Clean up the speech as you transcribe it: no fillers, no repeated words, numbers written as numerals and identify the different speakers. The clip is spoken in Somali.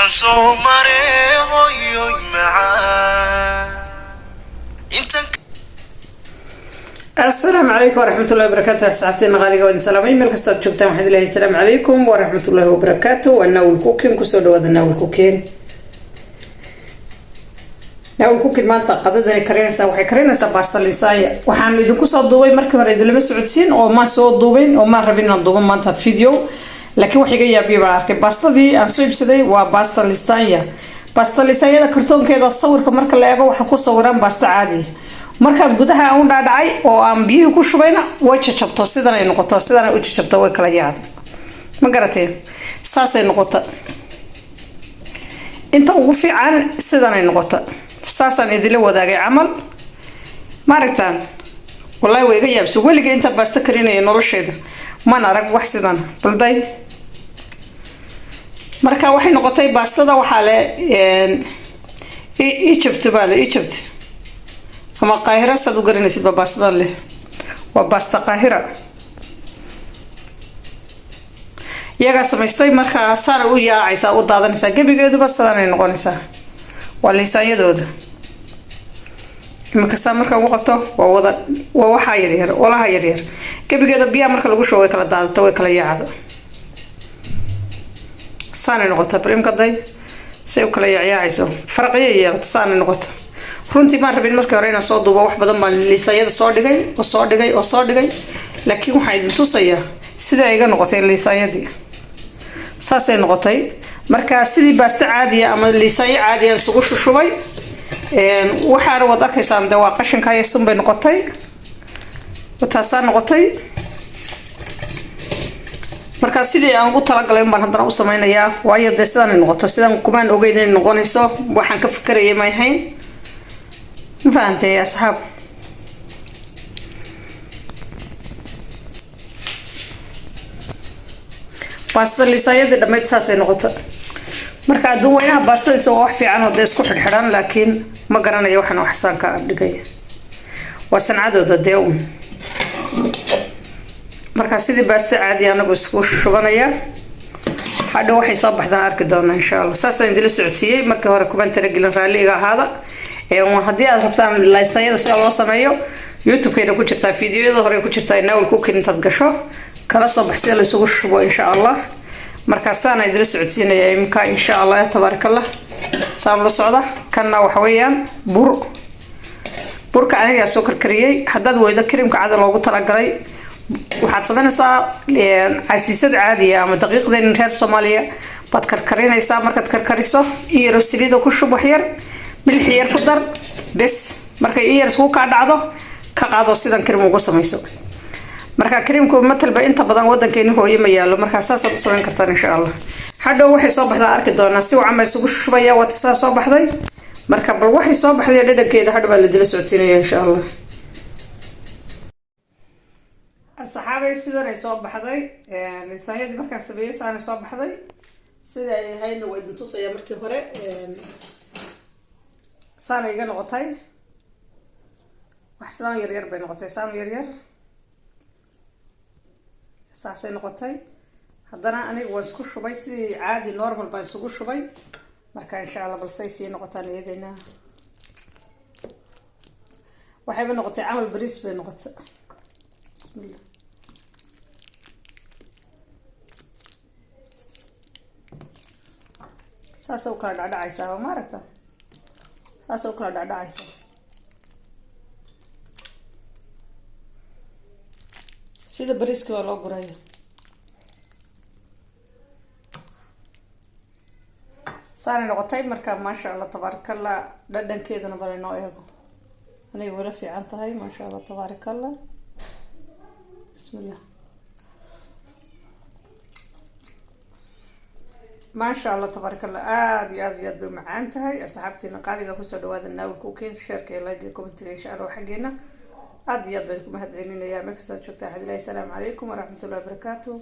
Speaker 1: soo maray hooyoy macaan intan.
Speaker 2: السلام عليكم ورحمة الله وبركاته. ساعتين غالية ودي سلام إيميل كستاب شوفتها محمد الله. السلام عليكم ورحمة الله وبركاته. والناول كوكين كسود وهذا الناول كوكين ناول كوكين ما تقدر كرينسا وحي كرينسا باستا ليسايا وحامل إذا كسود ضوي مركب هريد اللي مسعودين أو ما صوت ضوين أو ما ربينا نضوين ما أنت فيديو لكن وحي جاي بيبارك باستا دي أنسوي بسدي وباستا ليسايا باستا ليسايا ده كرتون كده صور كمركب لاقى وحكو صوران باستا عادي markaad gudaha aan dhaadhacay oo aan biyo ku shubayna way jajabto sidan ay noqoto sidan ay u jajabto way kala yaad ma garatay saasay noqoto inta ugu fiican sidan ay noqoto saasan idila wadaagay amal ma aragtaan wallahi way iga yaabso waliga inta baasta karinay nolosheeda ma arag wax sidan balday marka waxay noqotay baastada waxa le Egypt bale Egypt ama qaahira sad u garanaysid baastada leh waa baasta qaahira iyaga samaystay marka saara u yaacaysa u daadanaysa gabigeedu bas sadanay noqonaysa waa liisaayadooda imka saa marka ugu qabto waa waxa yar yar walaha yar yar gabigeeda biya marka lagu shubo way kala daadato way kala yaacdo saana noqota primka day say u kala yaacayso farqiye yeelata saana noqota runtii ma rabin markii hore inaan soo duubo wax badan baan liisaayada soo dhigay laakiin waxa idin tusaya sida ay iga noqotay liisaayadii saasay noqotay marka sidii baasta caadi ama liisaayo caadi aan sugu shushubay waxa wada arkaysan waa qashinka ay sunbay noqotay wataasa noqotay marka sidii aan ugu talagalay baan hadana u sameeynayaa waayo sidaan noqoto sidaan kumaan ogeyn in noqonayso waxaan ka fikiray ma yahay فهمت يا أصحاب باستا ليسايد لما يتساسي نقطة مركا دوينها باستا يسوى واح في عنه دي اسكو حرحران لكن ما قرانا يوحنا وحسان كأبدقية وسن عدو ديون مركا سيدي باستا عادي أنا بسكو شغانيا حدا وحي صبح ذا أرك دونا إن شاء الله ساسا يندي لسعودية مركا هورا كوبان ترقلن راليغا هذا haddii aad rabtaan liisaayada si loo sameeyo YouTube-keena ku jirta fiidiyoyada hore ku jirta nawl cooking intaad gasho kala soo baxsay la isugu shubo insha Allah markaasaan ay idil socodsiinaya imka insha Allah tabarakallah saam la socda kana waxa weeyaan burka aniga soo karkariyay haddaad weydo kareemka cad loogu talagalay waxaad sameynaysaa casiisad caadi ah ama daqiiqdeen reer Soomaaliya baad karkarinaysaa markaad karkariso iyo saliid ku shub wax yar بالحير كدر بس مركا إير سو كعدو كقعدو سيدان كريم ugu samayso marka kareemku matalba inta badan wadankeena hooyo ma yaalo marka saas aad u sameyn kartaan insha Allah hadhow waxay soo baxdaa arki doona si uu camal isugu shubaya wata saas soo baxday marka bal waxay soo baxday dhadhankeeda hadhow la dila socodsiinaya insha Allah asxaabay sidan ay soo baxday liisaayadii marka sameeyay soo baxday sida ay hayna way idin tusaya markii hore سان يجي نقطعي وحسنا يرير بين نقطعي سان يرير ساسي نقطعي هذانا أنا واسكو شوي سي عادي نورمال بسكو شوي ما كان إن شاء الله بالسيسي نقطعي يجينا وحيب نقطعي عمل بريس بين نقطع بسم الله ساسي وكرد على عيسى وما ركته taasoo kala dhacaysa sida bariiska waa loo gurayo saani noqotay marka maasha Allah tabarakallah dhadhankeedana bal inoo eego anay wala fiican tahay maasha Allah tabarakallah bismillah ما شاء الله تبارك الله ياد بمعانتها أصحابتنا قاعدة كوسو دواد الناول كوكين شاركة لايك كومنت إن شاء الله حقنا ياد بكم هاد عينينا يا مكسر شفتها هاد السلام عليكم ورحمة الله وبركاته.